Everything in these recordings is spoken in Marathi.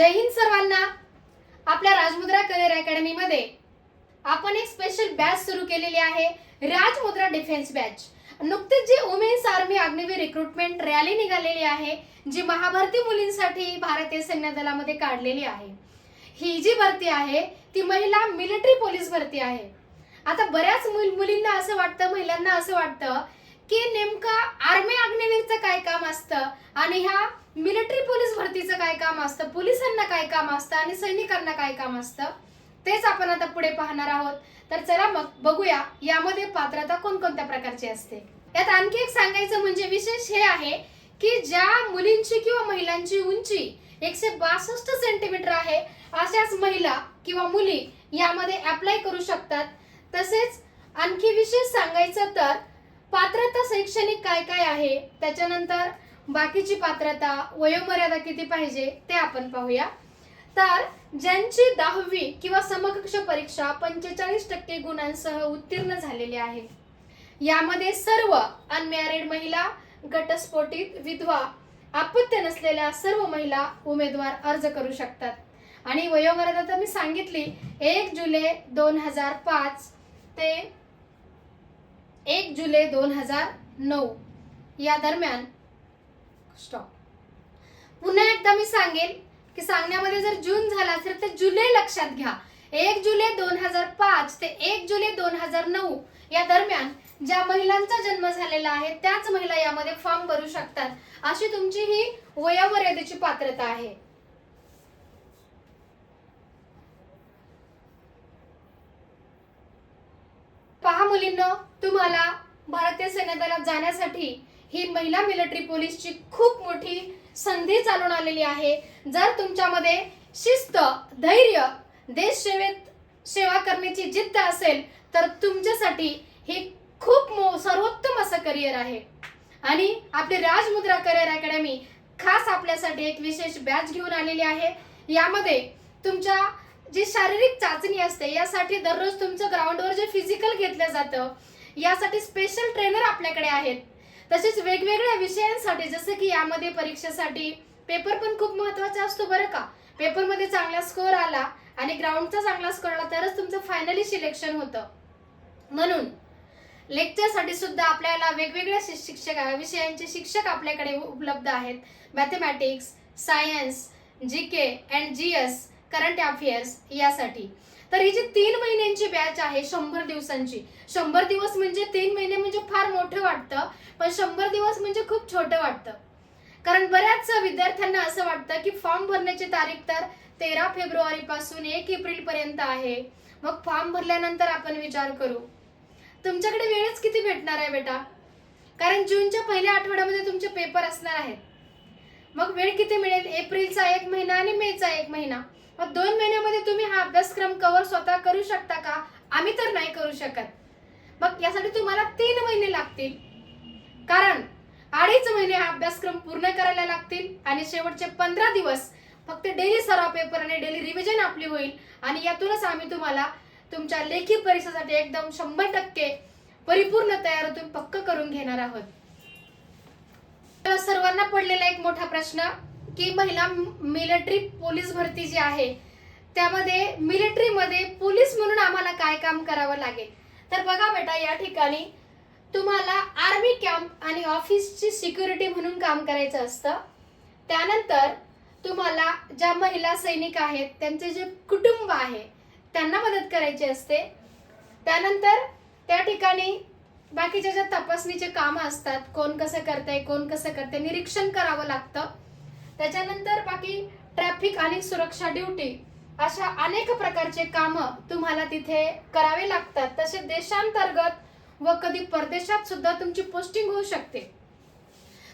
जय हिंद सर्वांना। आपल्या राजमुद्रा करिअर अकॅडमी मध्ये आपण एक स्पेशल बॅच सुरू केलेली आहे, राजमुद्रा डिफेन्स बॅच। नुकतीच जी women's army Agniveer recruitment rally निघालेली आहे, जी महाभरती मुलींसाठी भारतीय सैन्य दलामध्ये काढलेली आहे। ही जी भरती आहे ती महिला मिलिटरी पोलीस भरती आहे। आता बऱ्याच मुलींना असं वाटतं, महिलांना असं वाटतं की नेमका आर्मी अग्निवीरचं काय काम असतं आणि ह्या मिलिटरी पोलीस भरतीचं काय काम असतं, पोलिसांना काय काम असतं आणि सैनिकांना काय काम असतं, तेच आपण आता पुढे पाहणार आहोत। तर चला मग बघूया यामध्ये पात्रता कोणकोणत्या प्रकारची असते। यात आणखी एक सांगायचं म्हणजे विशेष हे आहे की ज्या मुलींची किंवा महिलांची उंची 162 सेंटीमीटर आहे, अशाच महिला किंवा मुली यामध्ये अप्लाय करू शकतात। तसेच आणखी विशेष सांगायचं तर पात्रता शैक्षणिक काय काय आहे, त्याच्यानंतर बाकीची पात्रता, वयोमर्यादा किती पाहिजे ते आपण पाहूया। तर ज्यांची 10वी किंवा समकक्ष परीक्षा 45% गुणांसह उत्तीर्ण झालेली आहे, यामध्ये सर्व अनमॅरिड महिला, घटस्फोटित, विधवा, अपत्य नसलेल्या सर्व महिला उमेदवार अर्ज करू शकतात। आणि वयोमर्यादा तर मी सांगितली, 1 जुलै 2005 ते 1 जुलै 2009 या दरम्यान स्टॉप। पुन्हा एकदा मी सांगेल की सांगण्यामध्ये जर जून झाला असेल तर जुलै लक्षात घ्या। 1 जुलै 2005 ते 1 जुलै 2009 या दरम्यान ज्या महिलांचा जन्म झालेला आहे त्याच महिला यामध्ये फॉर्म भरू शकतात, अशी तुमची ही वयोमर्यादेची पात्रता आहे। पहा मुलींनो, तुम्हाला भारतीय सैन्य दलात जाण्यासाठी ही महिला मिलिटरी पोलीसची खूप मोठी संधी चालून आलेली आहे। जर तुमच्यामध्ये शिस्त, धैर्य, देश सेवा करण्याची जिद्द असेल तर तुमच्यासाठी हे खूप सर्वोत्तम असं करिअर आहे। आणि आपली राजमुद्रा करिअर अकॅडमी खास आपल्यासाठी एक विशेष बॅच घेऊन आलेली आहे। यामध्ये तुमच्या जी शारीरिक चाचणी असते, यासाठी दररोज तुमचं ग्राउंडवर जे फिजिकल घेतलं जातं, यासाठी स्पेशल ट्रेनर आपल्याकडे आहेत। तसेच वेगवेगळ्या विषयांसाठी, जसं की यामध्ये परीक्षेसाठी पेपर पण खूप महत्त्वाचा असतो बरं का। पेपरमध्ये चांगला स्कोअर आला आणि ग्राउंडचा चांगला स्कोअर आला तरच तुमचं फायनली सिलेक्शन होतं। म्हणून लेक्चरसाठी सुद्धा आपल्याला वेगवेगळ्या विषयांचे शिक्षक आपल्याकडे उपलब्ध आहेत। Mathematics, science, GK and GS, current affairs यासाठी। तर ही जी 3 महिन्यांची बॅच आहे, 100 दिवसांची। 100 दिवस म्हणजे 3 महिने म्हणजे फार मोठं वाटतं, पण 100 दिवस म्हणजे खूप छोटं वाटतं। कारण बऱ्याच विद्यार्थ्यांना असं वाटतं की फॉर्म भरण्याची तारीख तर 13 फेब्रुवारी पासून 1 एप्रिल पर्यंत आहे, मग फॉर्म भरल्यानंतर आपण विचार करू। तुमच्याकडे वेळच किती भेटणार आहे बेटा? कारण जूनच्या पहिल्या आठवड्यामध्ये तुमचे पेपर असणार आहेत। मग वेळ किती मिळेल? एप्रिलचा 1 महिना आणि मेचा 1 महिना। मग 2 महिन्यामध्ये तुम्ही हा अभ्यासक्रम कव्हर स्वतः करू शकता का? आम्ही तर नाही करू शकत। मग यासाठी तुम्हाला 3 महिने लागतील, कारण 2.5 महिने हा अभ्यासक्रम पूर्ण करायला लागतील आणि शेवटचे 15 दिवस फक्त डेली सराव पेपर आणि डेली रिव्हिजन आपली होईल। आणि यातूनच आम्ही तुम्हाला तुमच्या लेखी परीक्षेसाठी एकदम 100% परिपूर्ण तयारीतून पक्क करून घेणार आहोत। तर सर्वांना पडलेला एक मोठा प्रश्न की महिला मिलिटरी पोलीस भरती जी आहे, त्यामध्ये मिलिटरीमध्ये पोलीस म्हणून आम्हाला काय काम करावं लागेल? तर बघा बेटा, या ठिकाणी तुम्हाला आर्मी कॅम्प आणि ऑफिसची सिक्युरिटी म्हणून काम करायचं असतं। त्यानंतर तुम्हाला ज्या महिला सैनिक आहेत त्यांचे जे कुटुंब आहे त्यांना मदत करायची असते। त्यानंतर त्या ठिकाणी बाकीच्या ज्या तपासणीचे कामं असतात, कोण कसं करतंय, कोण कसं करते, निरीक्षण करावं लागतं। त्याच्यानंतर बाकी ट्रॅफिक आणि सुरक्षा ड्युटी, अशा अनेक प्रकारचे कामं तुम्हाला तिथे करावे लागतात। तसे देशांतर्गत व कधी परदेशात सुद्धा तुमची पोस्टिंग होऊ शकते।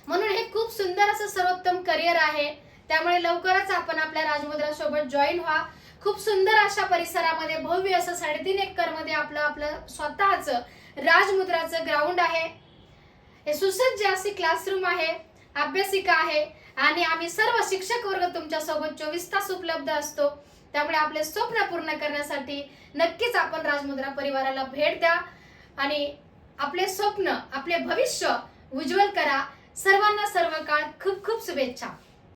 म्हणून हे खूप सुंदर असं सर्वोत्तम करिअर आहे। त्यामुळे लवकरच आपण आपल्या राजमुद्रा सोबत जॉईन व्हा। खूप सुंदर अशा परिसरामध्ये, भव्य असं 3.5 एकर मध्ये आपलं स्वतःचं राजमुद्राचं ग्राउंड आहे। हे सुसज्ज अशी क्लासरूम आहे, अभ्यासिका आहे आणि आम्ही सर्व शिक्षक वर्ग तुमच्या सोबत 24 तास उपलब्ध असतो। त्यामुळे आपले स्वप्न पूर्ण करण्यासाठी नक्कीच आपण राजमुद्रा परिवाराला भेट द्या आणि आपले स्वप्न, आपले भविष्य उज्ज्वल करा। सर्वांना सर्व काळ खूप खूप शुभेच्छा।